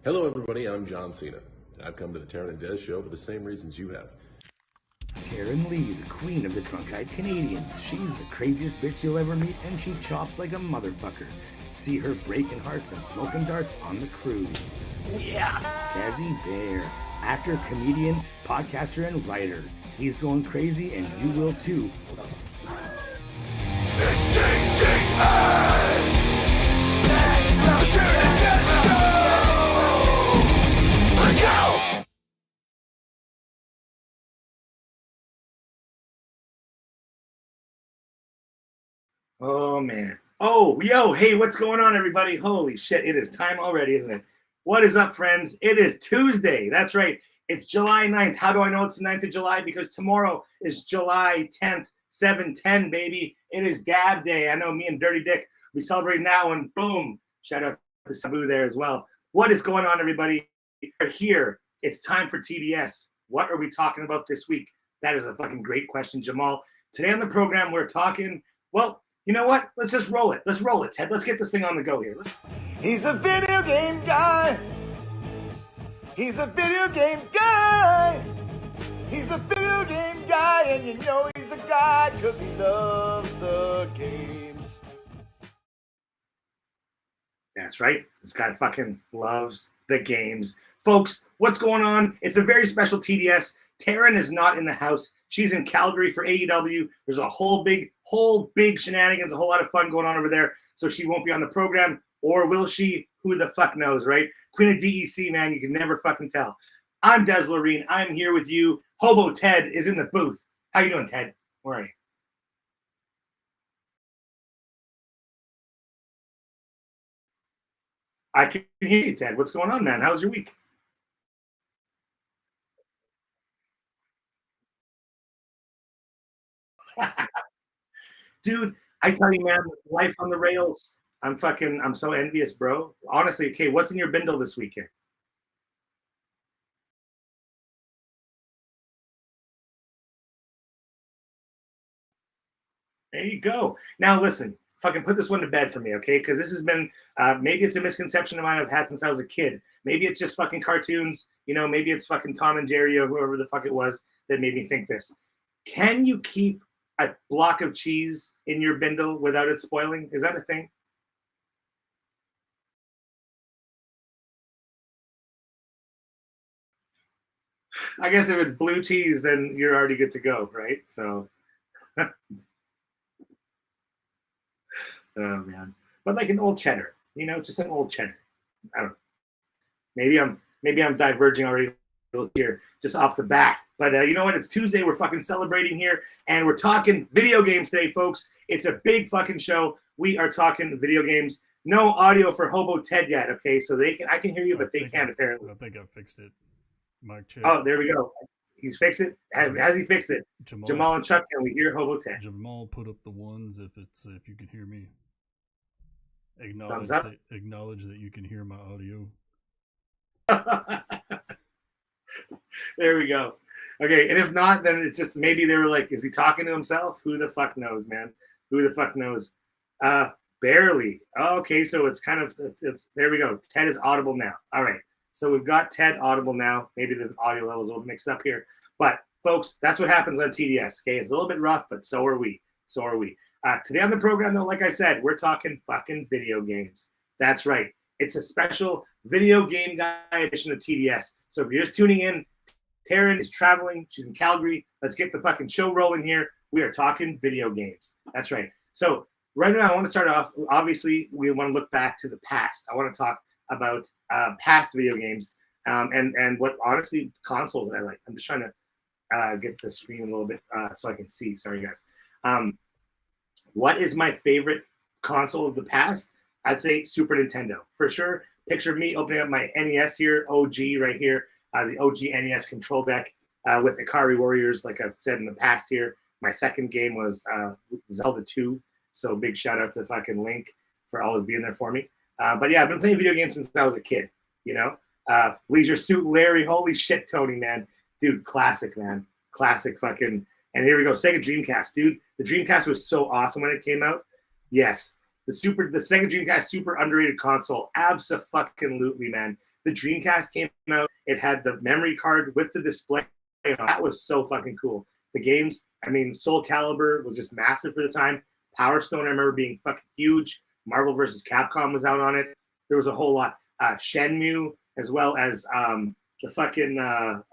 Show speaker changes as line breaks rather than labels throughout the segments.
Hello, everybody. I'm John Cena. I've come to the Terynn and Des show for the same reasons you have.
Terynn Lee, the queen of the drunk-eyed Canadians. She's the craziest bitch you'll ever meet, and she chops like a motherfucker. See her breaking hearts and smoking darts on the cruise. Yeah! Desi Bear, actor, comedian, podcaster, and writer. He's going crazy, and you will too.
It's TDS! The Terynn and Des show! Let's go!
Oh, man. Oh, yo, hey, what's going on, everybody? Holy shit, it is time already, isn't it? What is up, friends? It is Tuesday. That's right. It's July 9th. How do I know it's the 9th of July? Because tomorrow is July 10th, 7/10, baby. It is Dab Day. I know me and Dirty Dick, we celebrate now, and boom, shout out to Sabu there as well. What is going on, everybody? We're here. It's time for TDS. What are we talking about this week? That is a fucking great question, Jamal. Today on the program, we're talking, well, you know what? Let's just roll it. Let's roll it, Ted. Let's get this thing on the go here.
He's a video game guy. He's a video game guy. He's a video game guy, and you know he's a guy because he loves the games.
That's right. This guy fucking loves the games. Folks, what's going on? It's a very special TDS. Terynn is not in the house. She's in Calgary for AEW. There's a whole big shenanigans, a whole lot of fun going on over there. So she won't be on the program, or will she? Who the fuck knows, right? Queen of DEC, man, you can never fucking tell. I'm Des Loreen. I'm here with you. Hobo Ted is in the booth. How you doing, Ted? Where are you? I can hear you, Ted. What's going on, man? How's your week? Dude, I tell you, man, life on the rails. I'm so envious, bro. Honestly, okay, what's in your bindle this week here? There you go. Now, listen, fucking put this one to bed for me, okay? Because this has been, maybe it's a misconception of mine I've had since I was a kid. Maybe it's just fucking cartoons. You know, maybe it's fucking Tom and Jerry or whoever the fuck it was that made me think this. Can you keep a block of cheese in your bindle without it spoiling? Is that a thing? I guess if it's blue cheese, then you're already good to go, right? So, oh man, but like an old cheddar, you know, just an old cheddar. I don't know. Maybe I'm diverging already here just off the bat. But you know what? It's Tuesday. We're fucking celebrating here, and we're talking video games today, folks. It's a big fucking show. We are talking video games. No audio for Hobo Ted yet. Okay, so I can hear you, but they can't apparently.
I think I fixed it. Mic check.
Oh, there we go. He's fixed it. Has he fixed it? Jamal and Chuck, can we hear Hobo Ted?
Jamal, put up the ones if you can hear me.
Thumbs up.
Acknowledge that you can hear my audio.
There we go. Okay, and if not, then it's just maybe they were like, is he talking to himself? Who the fuck knows, man? Who the fuck knows? Barely. Okay, so it's kind of it's there we go. Ted is audible now. All right. So we've got Ted audible now. Maybe the audio level is a little mixed up here. But folks, that's what happens on TDS. Okay, it's a little bit rough, but so are we. So are we. Today on the program, though, like I said, we're talking fucking video games. That's right. It's a special video game guy edition of TDS. So if you're just tuning in, Terynn is traveling. She's in Calgary. Let's get the fucking show rolling here. We are talking video games. That's right. So right now, I want to start off. Obviously, we want to look back to the past. I want to talk about past video games and what honestly consoles that I like. I'm just trying to get the screen a little bit so I can see. Sorry, guys. What is my favorite console of the past? I'd say Super Nintendo for sure. Picture of me opening up my NES here, OG right here, the OG NES control deck with Ikari Warriors, like I've said in the past here. My second game was Zelda 2, so big shout out to fucking Link for always being there for me. But yeah, I've been playing video games since I was a kid, you know? Leisure Suit Larry, holy shit, Tony, man. Dude, classic, man. Classic fucking. And here we go, Sega Dreamcast, dude. The Dreamcast was so awesome when it came out. Yes. The Sega Dreamcast, super underrated console. Abso-fucking-lutely, man. the Dreamcast came out, it had the memory card with the display. You know, that was so fucking cool. The games, I mean, Soul Calibur was just massive for the time. Power Stone, I remember being fucking huge. Marvel vs. Capcom was out on it. There was a whole lot. Shenmue, as well as the fucking,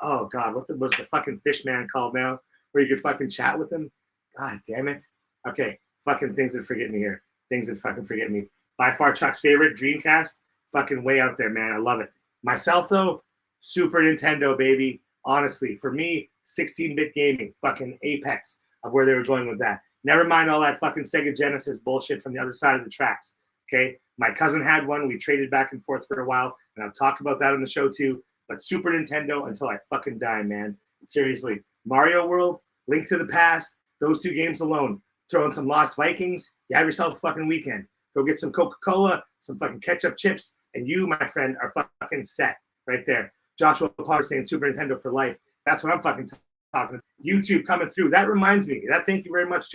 oh God, what was the fucking fish man called now? Where you could fucking chat with him? God damn it. Okay, fucking things that forget me here. Things that fucking forget me. By far Chuck's favorite, Dreamcast. Fucking way out there, man. I love it. Myself, though, Super Nintendo, baby. Honestly, for me, 16-bit gaming, fucking apex of where they were going with that. Never mind all that fucking Sega Genesis bullshit from the other side of the tracks, okay? My cousin had one. We traded back and forth for a while, and I've talked about that on the show too. But Super Nintendo until I fucking die, man. Seriously. Mario World, Link to the Past, those two games alone. Throw in some Lost Vikings, you have yourself a fucking weekend. Go get some Coca-Cola, some fucking ketchup chips, and you, my friend, are fucking set right there. Joshua Palmer saying Super Nintendo for life. That's what I'm fucking talking. YouTube coming through. That reminds me. Thank you very much,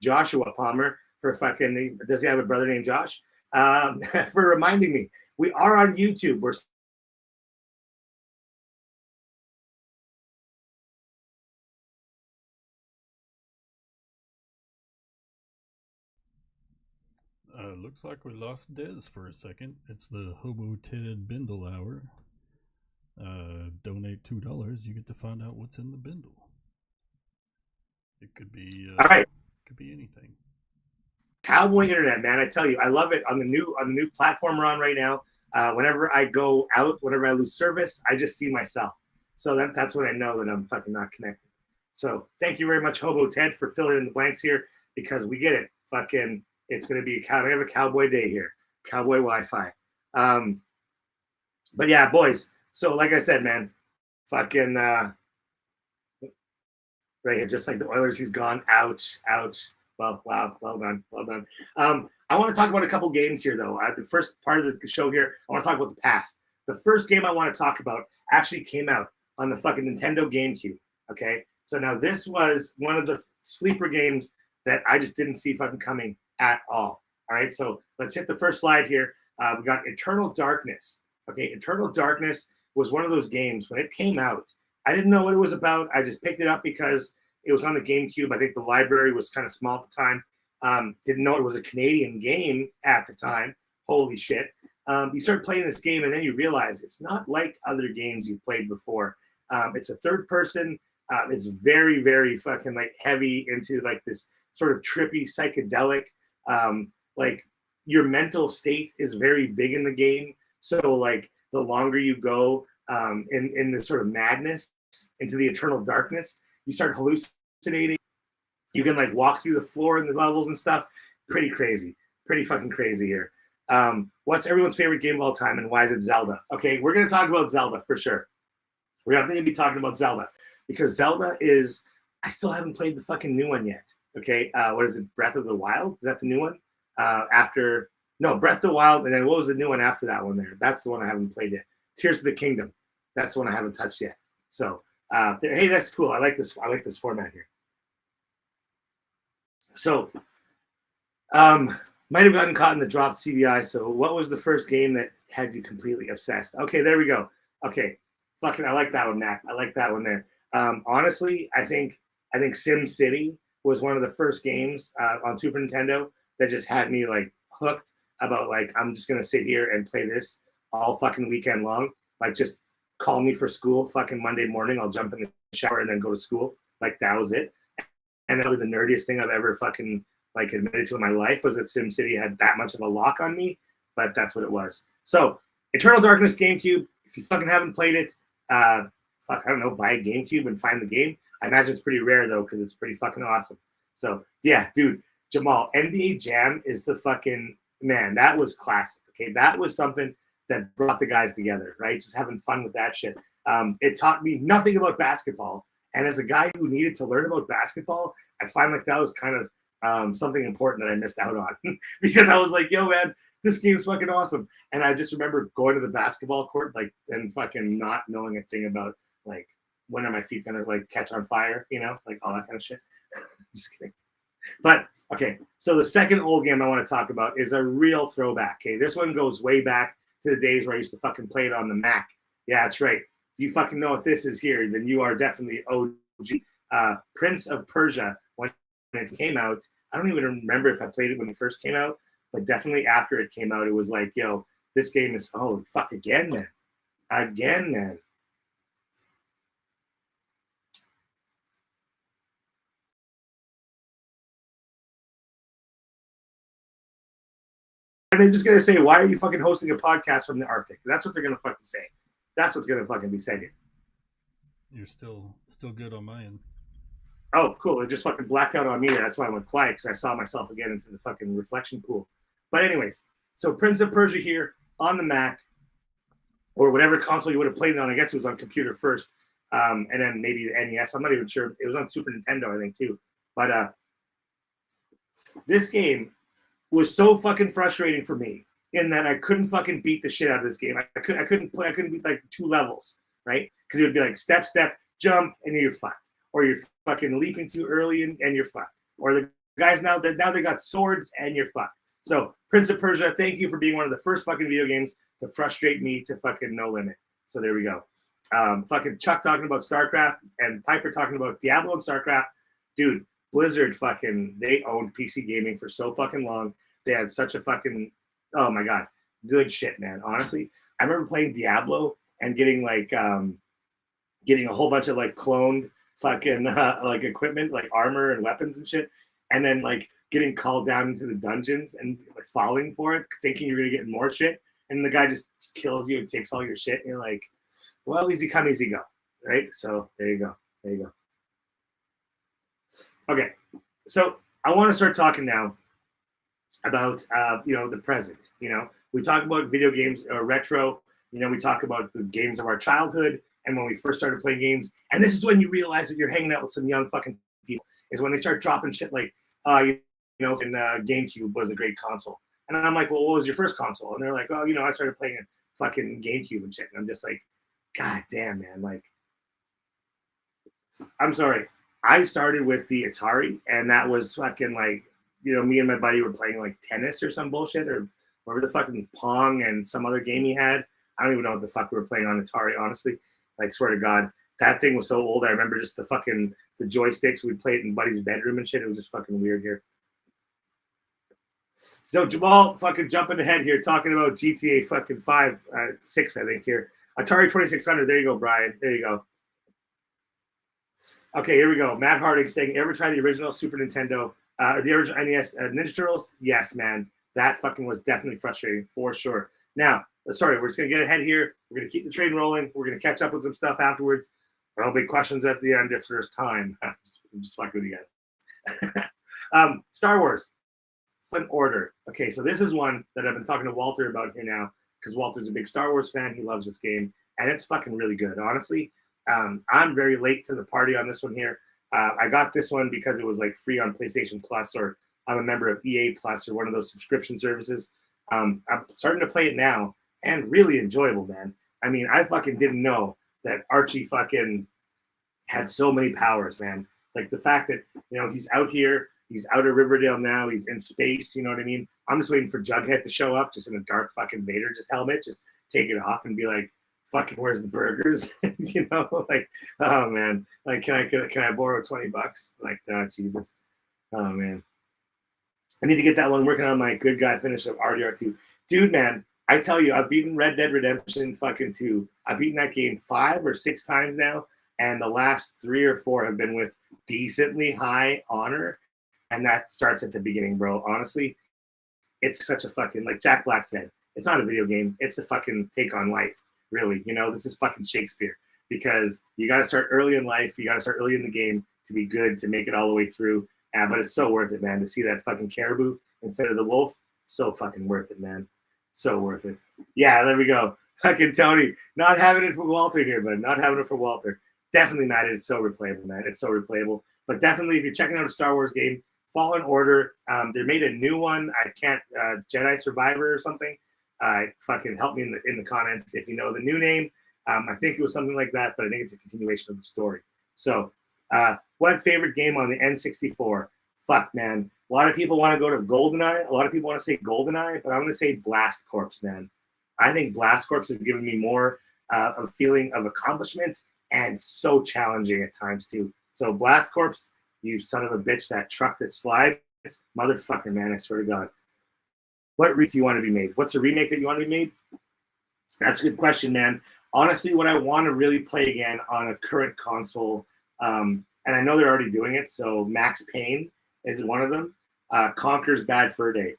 Joshua Palmer, for fucking. Does he have a brother named Josh? For reminding me. We are on YouTube. We're
Looks like we lost Dez for a second. It's the Hobo Ted Bindle Hour. Donate $2, you get to find out what's in the bindle. It could be
all right.
Could be anything.
Cowboy Internet, man, I tell you, I love it on the new platform we're on right now. Whenever I go out, whenever I lose service, I just see myself. So that's when I know that I'm fucking not connected. So thank you very much, Hobo Ted, for filling in the blanks here, because we get it. Fucking, it's going to be I have a cowboy day here, cowboy Wi-Fi. But yeah, boys. So like I said, man, fucking right here, just like the Oilers, he's gone. Ouch, ouch. Well, wow, well done, well done. I want to talk about a couple games here, though. The first part of the show here, I want to talk about the past. The first game I want to talk about actually came out on the fucking Nintendo GameCube. Okay, so now this was one of the sleeper games that I just didn't see fucking coming at all. All right, so let's hit the first slide here. We got Eternal Darkness. Okay, Eternal Darkness was one of those games when it came out. I didn't know what it was about. I just picked it up because it was on the GameCube. I think the library was kind of small at the time. Didn't know it was a Canadian game at the time. Holy shit. You start playing this game and then you realize it's not like other games you've played before. It's a third person. It's very, very fucking like heavy into like this sort of trippy psychedelic. Like your mental state is very big in the game. So like the longer you go in this sort of madness into the eternal darkness, you start hallucinating. You can like walk through the floor and the levels and stuff. Pretty crazy. Pretty fucking crazy here. What's everyone's favorite game of all time and why is it Zelda? Okay, we're going to talk about Zelda for sure. We're definitely going to be talking about Zelda because Zelda is, I still haven't played the fucking new one yet. Okay, what is it? Breath of the Wild? Is that the new one? Breath of the Wild, and then what was the new one after that one there? That's the one I haven't played yet. Tears of the Kingdom. That's the one I haven't touched yet. So, hey, that's cool. I like this format here. So, might have gotten caught in the dropped CBI. So, what was the first game that had you completely obsessed? Okay, there we go. Okay, fucking, I like that one, Matt. I like that one there. Honestly, I think Sim City was one of the first games on Super Nintendo that just had me like hooked about like I'm just gonna sit here and play this all fucking weekend long. Like just call me for school fucking Monday morning. I'll jump in the shower and then go to school. Like that was it. And that was the nerdiest thing I've ever fucking like admitted to in my life was that SimCity had that much of a lock on me. But that's what it was. So Eternal Darkness GameCube. If you fucking haven't played it, I don't know, buy a GameCube and find the game. I imagine it's pretty rare though because it's pretty fucking awesome. So yeah, dude, Jamal, NBA Jam is the fucking man. That was classic. Okay, that was something that brought the guys together, right? Just having fun with that shit. It taught me nothing about basketball, and as a guy who needed to learn about basketball, I find like that was kind of something important that I missed out on because I was like, yo, man, this game's fucking awesome. And I just remember going to the basketball court, like, and fucking not knowing a thing about like when are my feet gonna like catch on fire, you know, like all that kind of shit. Just kidding. But okay, so the second old game I want to talk about is a real throwback. Okay, this one goes way back to the days where I used to fucking play it on the Mac. Yeah, that's right. If you fucking know what this is here, then you are definitely OG. Prince of Persia, when it came out, I don't even remember if I played it when it first came out, but definitely after it came out, it was like, yo, this game is, oh, fuck, again, man. Again, man. And they're just going to say, why are you fucking hosting a podcast from the Arctic? That's what they're going to fucking say. That's what's going to fucking be said here.
You're still good on my end.
Oh, cool. It just fucking blacked out on me. That's why I went quiet, because I saw myself again into the fucking reflection pool. But anyways, so Prince of Persia here on the Mac, or whatever console you would have played it on. I guess it was on computer first, and then maybe the NES. I'm not even sure. It was on Super Nintendo, I think, too. But this game was so fucking frustrating for me in that I couldn't fucking beat the shit out of this game. I couldn't beat like 2 levels, right? Because it would be like step, jump, and you're fucked. Or you're fucking leaping too early and you're fucked. Or the guys now they got swords and you're fucked. So Prince of Persia, thank you for being one of the first fucking video games to frustrate me to fucking no limit. So there we go. Fucking Chuck talking about StarCraft and Piper talking about Diablo and StarCraft. Dude, Blizzard fucking, they owned PC gaming for so fucking long. They had such a fucking, oh my God, good shit, man. Honestly, I remember playing Diablo and getting like, getting a whole bunch of like cloned fucking like equipment, like armor and weapons and shit. And then like getting called down into the dungeons and like falling for it, thinking you're going to get more shit. And the guy just kills you and takes all your shit. And you're like, well, easy come, easy go. Right? So there you go. There you go. Okay. So I want to start talking now about, the present. We talk about video games or retro. We talk about the games of our childhood and when we first started playing games. And this is when you realize that you're hanging out with some young fucking people, is when they start dropping shit like, GameCube was a great console. And I'm like, well, what was your first console? And they're like, oh, I started playing a fucking GameCube and shit. And I'm just like, God damn, man. Like, I'm sorry. I started with the Atari, and that was fucking like, me and my buddy were playing like tennis or some bullshit, or whatever the fucking Pong and some other game he had. I don't even know what the fuck we were playing on Atari, honestly. Like, swear to God, that thing was so old. I remember just the joysticks. We'd play it in buddy's bedroom and shit. It was just fucking weird here. So Jamal fucking jumping ahead here, talking about GTA fucking 6, I think here. Atari 2600. There you go, Brian. There you go. Okay, here we go. Matt Harding saying, ever try the original Super Nintendo, the original NES Ninja Turtles? Yes, man. That fucking was definitely frustrating for sure. Now, sorry, we're just going to get ahead here. We're going to keep the train rolling. We're going to catch up with some stuff afterwards. There'll be questions at the end if there's time. I'm just fucking with you guys. Star Wars. Flint Order. Okay, so this is one that I've been talking to Walter about here now, because Walter's a big Star Wars fan. He loves this game, and it's fucking really good, honestly. I'm very late to the party on this one here. I got this one because it was like free on PlayStation Plus, or I'm a member of EA Plus or one of those subscription services. I'm starting to play it now, and really enjoyable, man. I mean, I fucking didn't know that Archie fucking had so many powers, man. Like the fact that, he's out here, he's out of Riverdale now, he's in space, you know what I mean? I'm just waiting for Jughead to show up, just in a Darth fucking Vader just helmet, just take it off and be like, fucking, where's the burgers? Like, oh man, like, can I borrow $20? Like, oh, Jesus. Oh man. I need to get that one working on my good guy finish of RDR2. Dude, man, I tell you, I've beaten Red Dead Redemption fucking 2. I've beaten that game 5 or 6 times now, and the last 3 or 4 have been with decently high honor, and that starts at the beginning, bro. Honestly, it's such a fucking, like Jack Black said, it's not a video game. It's a fucking take on life, really. This is fucking Shakespeare, because you got to start early in life. You got to start early in the game to be good, to make it all the way through. But it's so worth it, man, to see that fucking caribou instead of the wolf. So fucking worth it, man. So worth it. Yeah, there we go. Fucking Tony, not having it for Walter here, but not having it for Walter. Definitely, Matt, it's so replayable, man. It's so replayable. But definitely, if you're checking out a Star Wars game, Fallen Order. They made a new one. I can't, Jedi Survivor or something. Fucking help me in the comments if you know the new name. I think it was something like that, but I think it's a continuation of the story. So, what favorite game on the N64? Fuck, man. A lot of people want to go to GoldenEye. A lot of people want to say GoldenEye, but I'm going to say Blast Corps, man. I think Blast Corps has given me more of a feeling of accomplishment and so challenging at times too. So Blast Corps, you son of a bitch, that truck that slides, motherfucker, man, I swear to God. What remake do you want to be made? What's a remake that you want to be made? That's a good question, man. Honestly, what I want to really play again on a current console, and I know they're already doing it, so Max Payne is one of them. Conker's Bad Fur Day.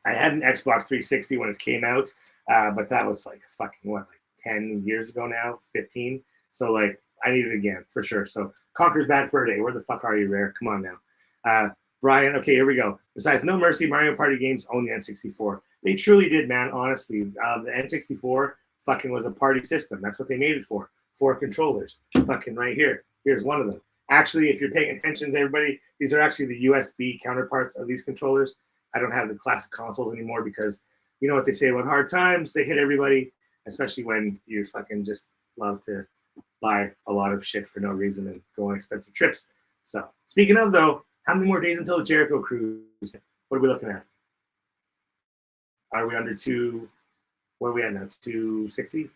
I had an Xbox 360 when it came out, but that was like fucking what, like 10 years ago now, 15. So like I need it again for sure. So Conker's Bad Fur Day. Where the fuck are you, Rare? Come on now. Brian, okay, here we go. Besides No Mercy, Mario Party games own the N64. They truly did, man, honestly. The N64 fucking was a party system. That's what they made it for. 4 controllers. Fucking right here. Here's one of them. Actually, if you're paying attention to everybody, these are actually the USB counterparts of these controllers. I don't have the classic consoles anymore because you know what they say about hard times. They hit everybody, especially when you fucking just love to buy a lot of shit for no reason and go on expensive trips. So speaking of, though, how many more days until the Jericho Cruise? What are we looking at? Are we under two? What are we at now? 260?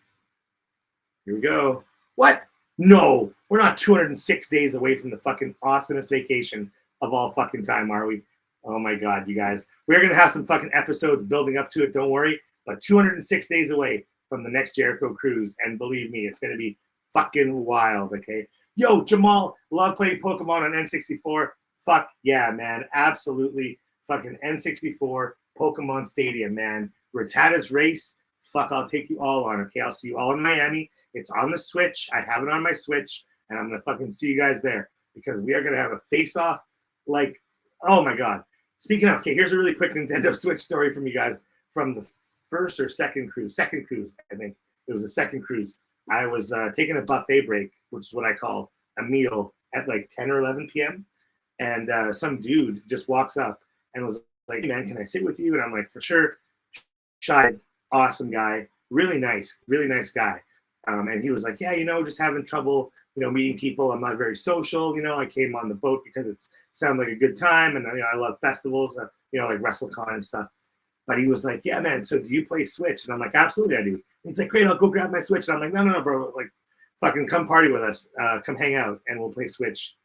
Here we go. What? No, we're not 206 days away from the fucking awesomest vacation of all fucking time, are we? Oh my God, you guys. We're going to have some fucking episodes building up to it, don't worry. But 206 days away from the next Jericho Cruise. And believe me, it's going to be fucking wild, okay? Yo, Jamal, love playing Pokemon on N64. Fuck yeah, man. Absolutely. Fucking N64, Pokemon Stadium, man. Rattata's Race. Fuck, I'll take you all on, okay? I'll see you all in Miami. It's on the Switch. I have it on my Switch. And I'm going to fucking see you guys there. Because we are going to have a face-off. Like, oh my God. Speaking of, okay, here's a really quick Nintendo Switch story from you guys from the first or second cruise. Second cruise, I think. It was the second cruise. I was taking a buffet break, which is what I call a meal, at like 10 or 11 p.m. And some dude just walks up and was like, hey, man, can I sit with you? And I'm like, for sure. Shy, awesome guy, really nice guy. And he was like, yeah, just having trouble, meeting people. I'm not very social. I came on the boat because it sounded like a good time. And, I love festivals, like WrestleCon and stuff. But he was like, yeah, man, so do you play Switch? And I'm like, absolutely, I do. And he's like, great, I'll go grab my Switch. And I'm like, no, bro, like, fucking come party with us. Come hang out, and we'll play Switch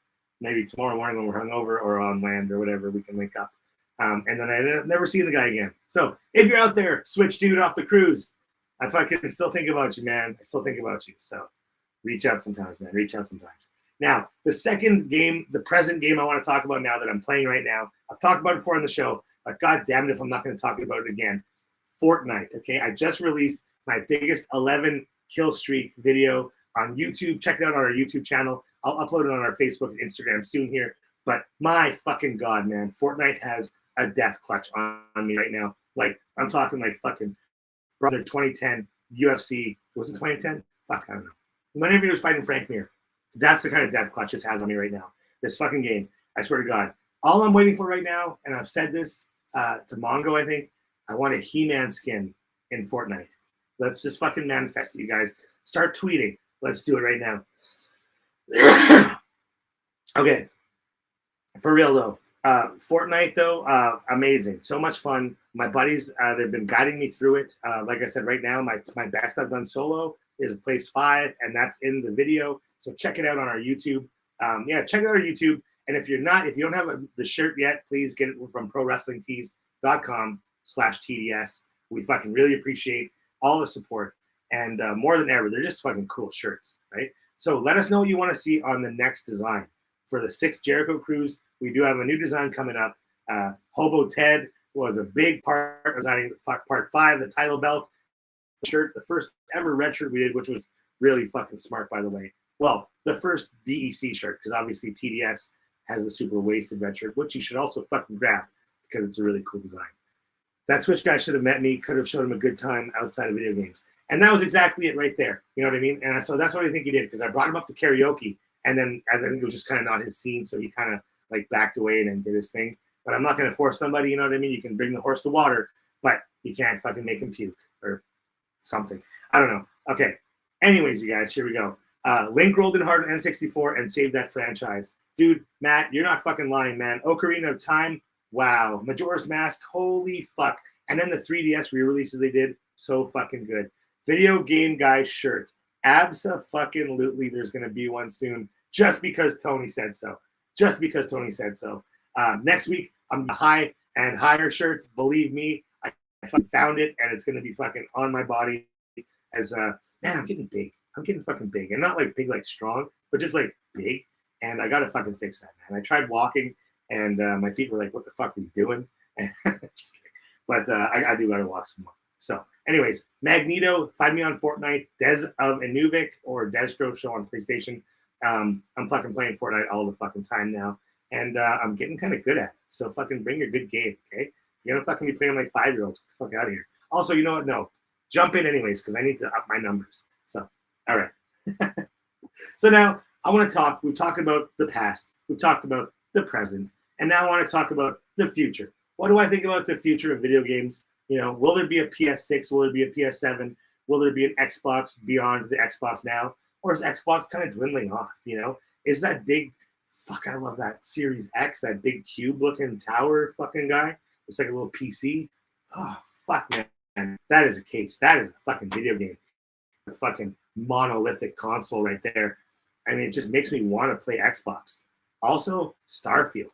maybe tomorrow morning when we're hungover or on land or whatever. We can link up. And then I ended up never seeing the guy again. So if you're out there, Switch dude off the cruise, I fucking still think about you, man. I still think about you. So reach out sometimes, man. Reach out sometimes. Now, the second game, the present game I want to talk about now that I'm playing right now, I've talked about it before on the show, but God damn it if I'm not going to talk about it again. Fortnite, okay? I just released my biggest 11 kill streak video on YouTube. Check it out on our YouTube channel. I'll upload it on our Facebook and Instagram soon here. But my fucking God, man, Fortnite has a death clutch on me right now. Like, I'm talking like fucking brother 2010 UFC. Was it 2010? Fuck, I don't know. Whenever he was fighting Frank Mir. That's the kind of death clutch this has on me right now. This fucking game. I swear to God. All I'm waiting for right now, and I've said this to Mongo, I think, I want a He-Man skin in Fortnite. Let's just fucking manifest it, you guys. Start tweeting. Let's do it right now. Okay. For real, though. Fortnite, though, amazing. So much fun. My buddies, they've been guiding me through it. Like I said, right now, my best I've done solo is place 5, and that's in the video. So check it out on our YouTube. Check it out on YouTube. And if you don't have the shirt yet, please get it from prowrestlingtees.com/TDS. We fucking really appreciate all the support. And more than ever, they're just fucking cool shirts, right? So let us know what you want to see on the next design. For the 6th Jericho Cruise, we do have a new design coming up. Hobo Ted was a big part of designing part 5, the title belt shirt, the first ever red shirt we did, which was really fucking smart, by the way. Well, the first DEC shirt, because obviously TDS has the super wasted red shirt, which you should also fucking grab because it's a really cool design. That Switch guy should have met me, could have shown him a good time outside of video games. And that was exactly it right there. You know what I mean? And so that's what I think he did, because I brought him up to karaoke, and then I think it was just kind of not his scene, so he kind of like backed away and then did his thing. But I'm not going to force somebody, you know what I mean? You can bring the horse to water, but you can't fucking make him puke or something. I don't know. Okay. Anyways, you guys, here we go. Link rolled in hard on N64 and saved that franchise. Dude, Matt, you're not fucking lying, man. Ocarina of Time, wow. Majora's Mask, holy fuck. And then the 3DS re-releases they did, So fucking good. Video game guy shirt. Abso-fucking-lutely, there's going to be one soon just because Tony said so. Just because Tony said so. Next week, I'm the high and higher shirts. Believe me, I found it, and it's going to be fucking on my body. As man, I'm getting big. I'm getting fucking big, and not like big, like strong, but just like big. And I got to fucking fix that, man. I tried walking, and my feet were like, "What the fuck are you doing?" Just kidding. But I do got to walk some more. So, anyways, Magneto, find me on Fortnite, Des of Inuvik or Destro Show on PlayStation. I'm fucking playing Fortnite all the fucking time now, and I'm getting kind of good at it. So fucking bring your good game, okay? You're gonna fucking be playing like 5-year-olds. Get the fuck out of here. Also, you know what? No, jump in anyways because I need to up my numbers. So, all right. So now I want to talk. We've talked about the past. We've talked about the present, and now I want to talk about the future. What do I think about the future of video games? You know, will there be a PS6? Will there be a PS7? Will there be an Xbox beyond the Xbox now? Or is Xbox kind of dwindling off, you know? Is that big, fuck, I love that Series X, that big cube-looking tower fucking guy. Looks like a little PC. Oh, fuck, man. That is a case. That is a fucking video game. A fucking monolithic console right there. I mean, it just makes me want to play Xbox. Also, Starfield.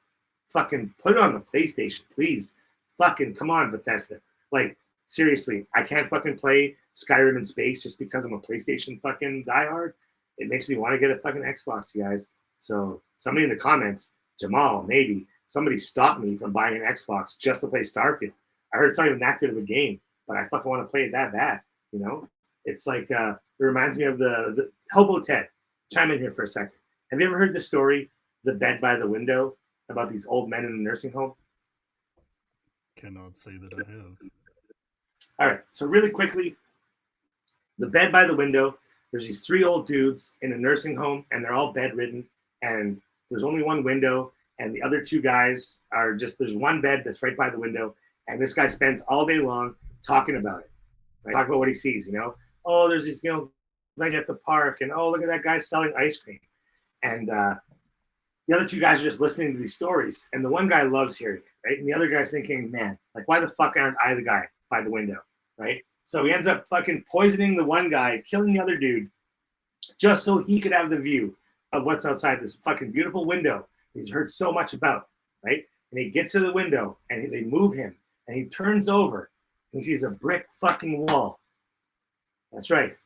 Fucking put it on the PlayStation, please. Fucking come on, Bethesda. Like, seriously, I can't fucking play Skyrim in space just because I'm a PlayStation fucking diehard. It makes me want to get a fucking Xbox, you guys. So somebody in the comments, Jamal, maybe, somebody stop me from buying an Xbox just to play Starfield. I heard it's not even that good of a game, but I fucking want to play it that bad, you know? It's like, it reminds me of the Hobo Ted. Chime in here for a second. Have you ever heard the story, The Bed by the Window, about these old men in a nursing home?
Cannot say that I have.
All right, so really quickly, The Bed by the Window, there's these 3 old dudes in a nursing home, and they're all bedridden, and there's only one window, and the other 2 guys are just, there's one bed that's right by the window, and this guy spends all day long talking about it, right? Talking about what he sees, you know? Oh, there's these, you know, like at the park, and oh, look at that guy selling ice cream. And the other 2 guys are just listening to these stories, and the one guy loves hearing it, right? And the other guy's thinking, man, like, why the fuck aren't I the guy by the window, right? So he ends up fucking poisoning the one guy, killing the other dude, just so he could have the view of what's outside this fucking beautiful window he's heard so much about, right? And he gets to the window, and they move him, and he turns over, and he sees a brick fucking wall. That's right.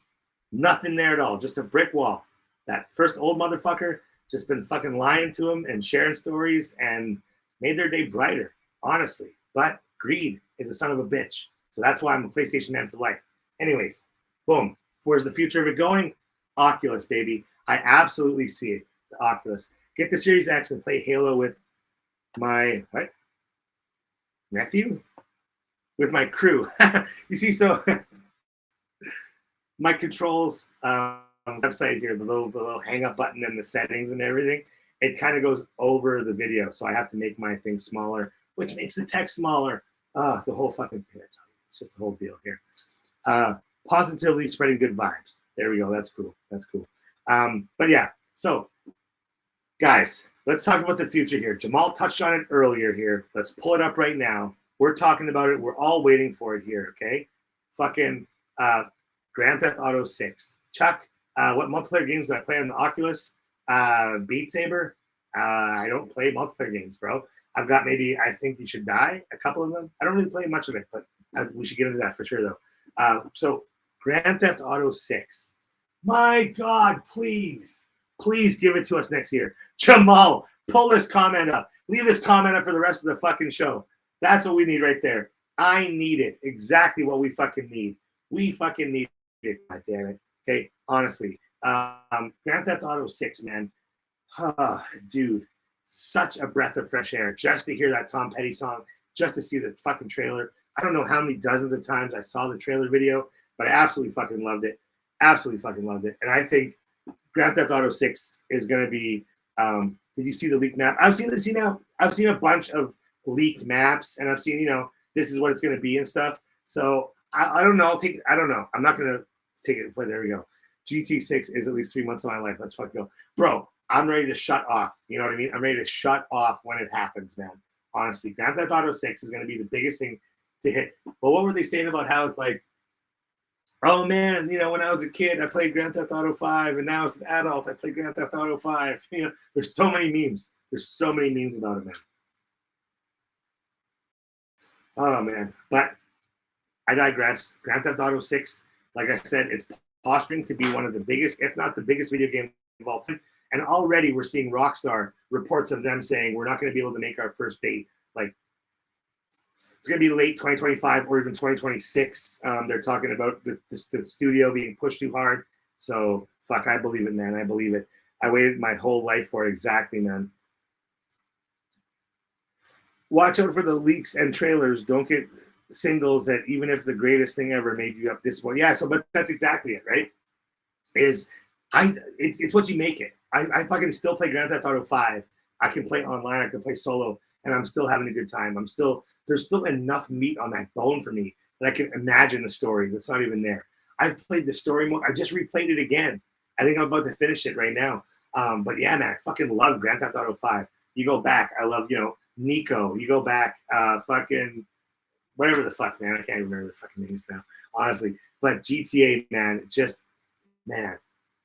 Nothing there at all, just a brick wall. That first old motherfucker just been fucking lying to him and sharing stories and made their day brighter, honestly. But greed is a son of a bitch. So that's why I'm a PlayStation man for life. Anyways, boom. Where's the future of it going? Oculus, baby. I absolutely see it. The Oculus. Get the Series X and play Halo with my, what? Nephew? With my crew. You see, so my controls website here, the little hang up button and the settings and everything, it kind of goes over the video. So I have to make my thing smaller, which makes the text smaller. The whole fucking thing, I tell you. It's just the whole deal here. Positively spreading good vibes. There we go. That's cool. That's cool. But yeah, so guys, let's talk about the future here. Jamal touched on it earlier here. Let's pull it up right now. We're talking about it. We're all waiting for it here, okay? Fucking Grand Theft Auto 6. Chuck, what multiplayer games do I play on the Oculus? Beat Saber. I don't play multiplayer games, bro. I've got maybe I Think You Should Die, a couple of them. I don't really play much of it, but we should get into that for sure, though. So Grand Theft Auto 6. My God, please give it to us next year. Jamal, pull this comment up. Leave this comment up for the rest of the fucking show. That's what we need right there. I need it. Exactly what we fucking need. We fucking need it. God damn it. Okay, honestly. Grand Theft Auto 6, man. Dude, such a breath of fresh air just to hear that Tom Petty song, just to see the fucking trailer. I don't know how many dozens of times I saw the trailer video, but I absolutely fucking loved it. Absolutely fucking loved it. And I think Grand Theft Auto 6 is going to be, did you see the leaked map? I've seen a bunch of leaked maps, and I've seen, this is what it's going to be and stuff. So I don't know. I don't know. I'm not going to take it. But there we go. GT6 is at least 3 months of my life. Let's fucking go. Bro, I'm ready to shut off. You know what I mean? I'm ready to shut off when it happens, man. Honestly, Grand Theft Auto 6 is going to be the biggest thing to hit. But what were they saying about how it's like Oh man, when I was a kid, I played Grand Theft Auto 5, and now as an adult, I play Grand Theft Auto 5. There's so many memes. There's so many memes about it, man. Oh man, but I digress. Grand Theft Auto 6, like I said, it's posturing to be one of the biggest, if not the biggest, video game of all time. And already we're seeing Rockstar reports of them saying we're not going to be able to make our first date. Like, it's going to be late 2025 or even 2026. They're talking about the studio being pushed too hard. So, fuck, I believe it, man. I believe it. I waited my whole life for it exactly, man. Watch out for the leaks and trailers. Don't get singles that even if the greatest thing ever made you up disappointed. Yeah, but that's exactly it, right? It's what you make it. I fucking still play Grand Theft Auto 5. I can play online, I can play solo, and I'm still having a good time. There's still enough meat on that bone for me that I can imagine the story that's not even there. I've played the story mode. I just replayed it again. I think I'm about to finish it right now. But yeah, man, I fucking love Grand Theft Auto 5. You go back, I love, Nico. You go back, fucking whatever the fuck, man. I can't even remember the fucking names now, honestly. But GTA, man,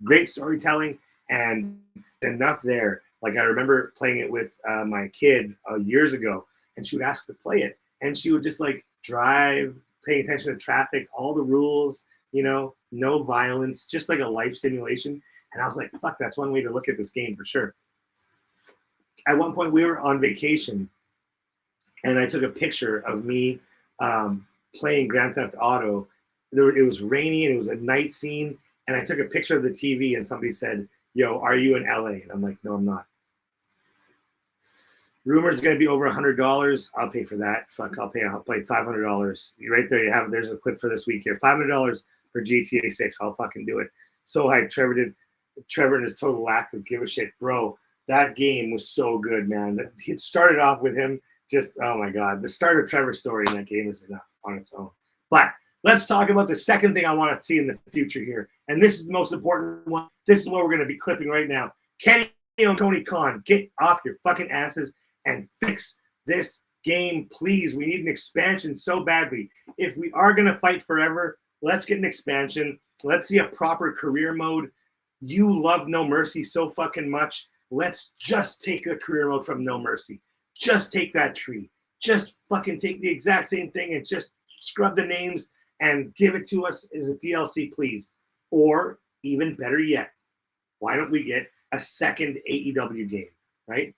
great storytelling and enough there. Like, I remember playing it with my kid years ago, and she would ask to play it, and she would just like drive, paying attention to traffic, all the rules, no violence, just like a life simulation. And I was like, fuck, that's one way to look at this game for sure. At one point, we were on vacation, and I took a picture of me playing Grand Theft Auto. It was rainy, and it was a night scene, and I took a picture of the TV, and somebody said, yo, are you in LA? And I'm like, no, I'm not. Rumored going to be over $100. I'll pay for that. Fuck, I'll pay $500. Right there, there's a clip for this week here. $500 for GTA 6. I'll fucking do it. So hyped. Trevor and his total lack of give a shit. Bro, that game was so good, man. It started off with him just, oh my God. The start of Trevor's story in that game is enough on its own. But let's talk about the second thing I want to see in the future here. And this is the most important one. This is what we're going to be clipping right now. Kenny and Tony Khan, get off your fucking asses and fix this game, please. We need an expansion so badly. If we are going to fight forever, let's get an expansion. Let's see a proper career mode. You love No Mercy so fucking much. Let's just take the career mode from No Mercy. Just take that tree. Just fucking take the exact same thing and just scrub the names and give it to us as a DLC, please. Or even better yet, why don't we get a second AEW game, right?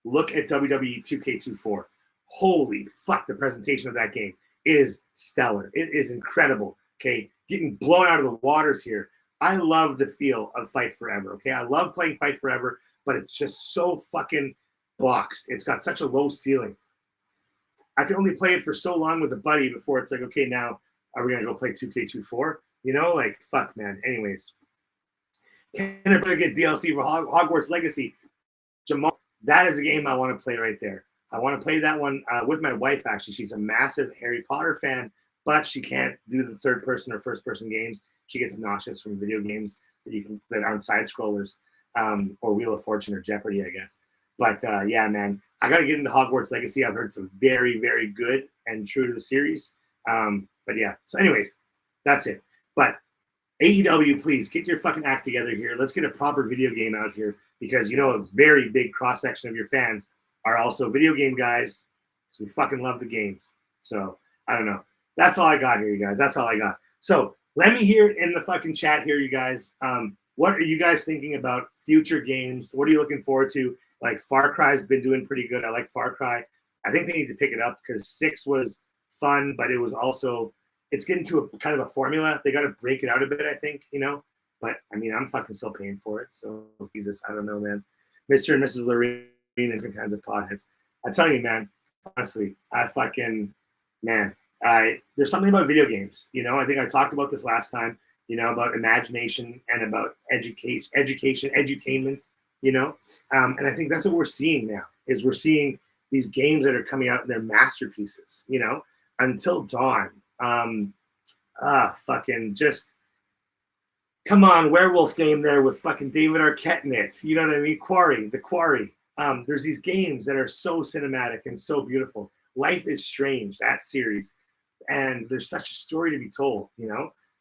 Look at WWE 2K24. Holy fuck, the presentation of that game is stellar. It is incredible, okay? Getting blown out of the waters here. I love the feel of Fight Forever, okay? I love playing Fight Forever, but it's just so fucking boxed. It's got such a low ceiling. I can only play it for so long with a buddy before it's like, okay, now are we going to go play 2K24? Like, fuck, man. Anyways. Can I better get DLC for Hogwarts Legacy? Jamal, that is a game I want to play right there. I want to play that one with my wife, actually. She's a massive Harry Potter fan, but she can't do the third-person or first-person games. She gets nauseous from video games that aren't side-scrollers, or Wheel of Fortune or Jeopardy, I guess. But, yeah, man, I got to get into Hogwarts Legacy. I've heard some very, very good and true to the series. But, yeah. So, anyways, that's it. But AEW, please, get your fucking act together here. Let's get a proper video game out here because, a very big cross-section of your fans are also video game guys. So we fucking love the games. So, I don't know. That's all I got here, you guys. That's all I got. So, let me hear in the fucking chat here, you guys. What are you guys thinking about future games? What are you looking forward to? Like, Far Cry's been doing pretty good. I like Far Cry. I think they need to pick it up because 6 was fun, but it was also, it's getting to a kind of a formula. They got to break it out a bit, I think, But, I mean, I'm fucking still paying for it. So, Jesus, I don't know, man. Mr. and Mrs. Lorraine and different kinds of potheads. I tell you, man, honestly, there's something about video games. I think I talked about this last time, about imagination and about education, edutainment, and I think that's what we're seeing now is we're seeing these games that are coming out and they're masterpieces, Until Dawn. Fucking just come on, werewolf game there with fucking David Arquette in it. You know what I mean? The Quarry. There's these games that are so cinematic and so beautiful. Life is Strange, that series. And there's such a story to be told,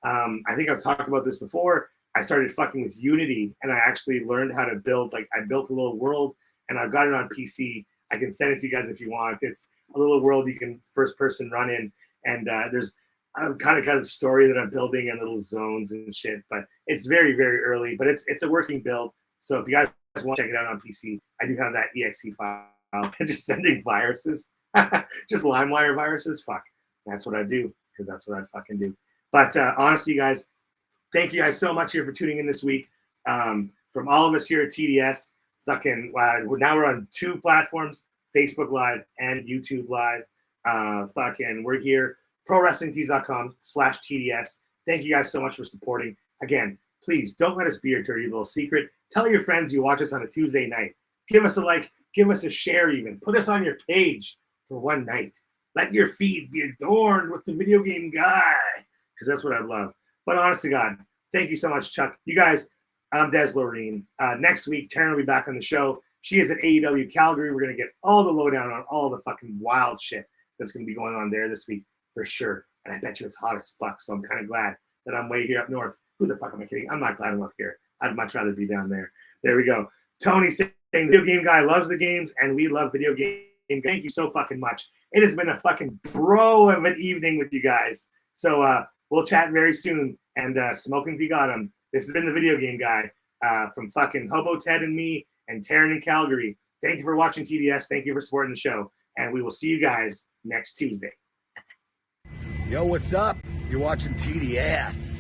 I think I've talked about this before. I started fucking with Unity, and I actually learned how to build. Like, I built a little world, and I've got it on PC. I can send it to you guys if you want. It's a little world you can first person run in, and there's I've kind of got a story that I'm building and little zones and shit. But it's very, very early. But it's a working build. So if you guys want to check it out on PC, I do have that exe file. Just sending viruses, just LimeWire viruses. Fuck, that's what I do, because that's what I fucking do. But honestly, guys, thank you guys so much here for tuning in this week. From all of us here at TDS, fucking now we're on 2 platforms, Facebook Live and YouTube Live. Fucking we're here, prowrestlingtees.com/TDS. Thank you guys so much for supporting. Again, please don't let us be your dirty little secret. Tell your friends you watch us on a Tuesday night. Give us a like, give us a share even. Put us on your page for one night. Let your feed be adorned with the video game guy, because that's what I love. But honest to God, thank you so much, Chuck. You guys, I'm Des Loreen. Next week, Terynn will be back on the show. She is at AEW Calgary. We're going to get all the lowdown on all the fucking wild shit that's going to be going on there this week for sure. And I bet you it's hot as fuck, so I'm kind of glad that I'm way here up north. Who the fuck am I kidding? I'm not glad I'm up here. I'd much rather be down there. There we go. Tony saying the video game guy loves the games, and we love video game. Thank you so fucking much. It has been a fucking bro of an evening with you guys. So we'll chat very soon. And smoking if you got him. This has been the video game guy from fucking Hobo Ted and me and Terynn in Calgary. Thank you for watching TDS. Thank you for supporting the show. And we will see you guys next Tuesday.
Yo, what's up? You're watching TDS.